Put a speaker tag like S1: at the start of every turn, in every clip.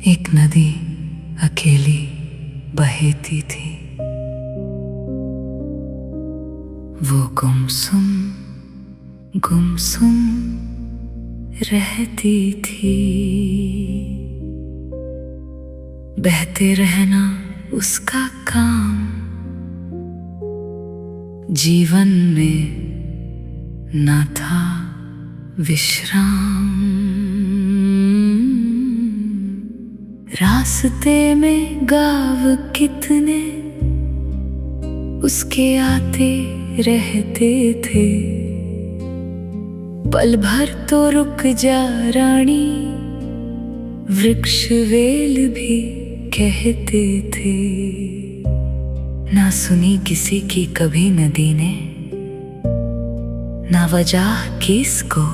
S1: एक नदी अकेली बहती थी। वो गुमसुम गुमसुम रहती थी। बहते रहना उसका काम, जीवन में न था विश्राम। रास्ते में गाँव कितने उसके आते रहते थे। पल भर तो रुक जा रानी, वृक्ष वेल भी कहते थे। ना सुनी किसी की कभी नदी ने, ना वजह किसको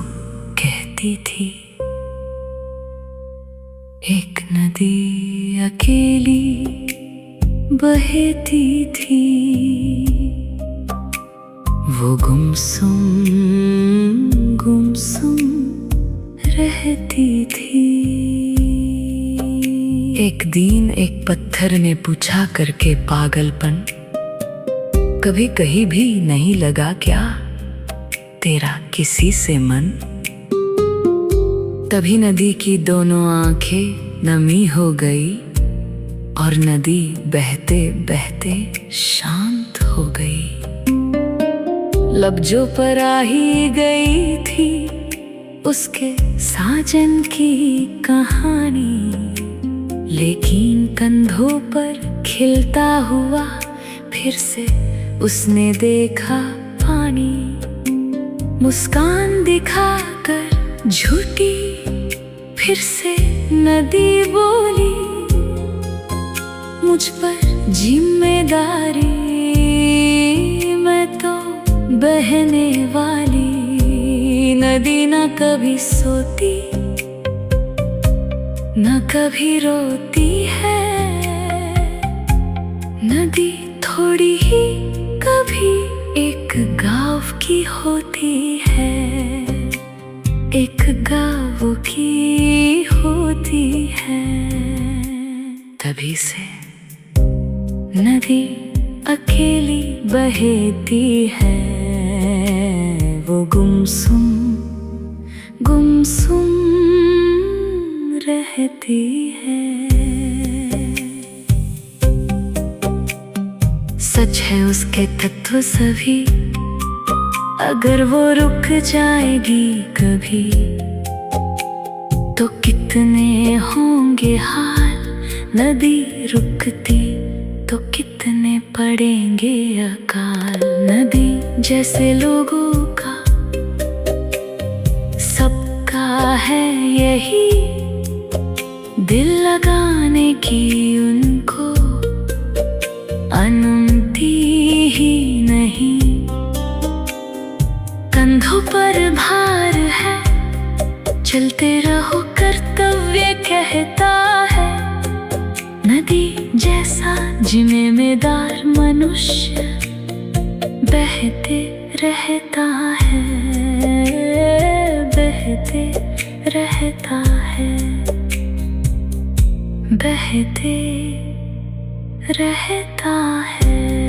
S1: कहती थी। एक नदी अकेली बहती थी। वो गुमसुम गुमसुम रहती थी। एक दिन एक पत्थर ने पूछा करके पागलपन, कभी कहीं भी नहीं लगा क्या तेरा किसी से मन। तभी नदी की दोनों आंखें नमी हो गई और नदी बहते बहते शांत हो गई। लफ्जों पर आ ही गई थी उसके साजन की कहानी। लेकिन कंधों पर खिलता हुआ फिर से उसने देखा पानी। मुस्कान दिखाकर झूठी फिर से नदी बोली, मुझ पर जिम्मेदारी, मैं तो बहने वाली। नदी न कभी सोती न कभी रोती है। नदी थोड़ी ही कभी एक गाँव की होती है, एक गाँव की होती है। तभी से नदी अकेली बहती है। वो गुमसुम गुमसुम रहती है। सच है उसके तत्व सभी, अगर वो रुक जाएगी कभी तो कितने होंगे हाल। नदी रुकती तो कितने पड़ेंगे अकाल। नदी जैसे लोगों का सबका है यही, दिल लगाने की उनको अनुमति ही नहीं। कंधों पर भार है, चलते रहो कर्तव्य कहता है। नदी जैसा जिम्मेदार मनुष्य बहते रहता है, बहते रहता है, बहते रहता है।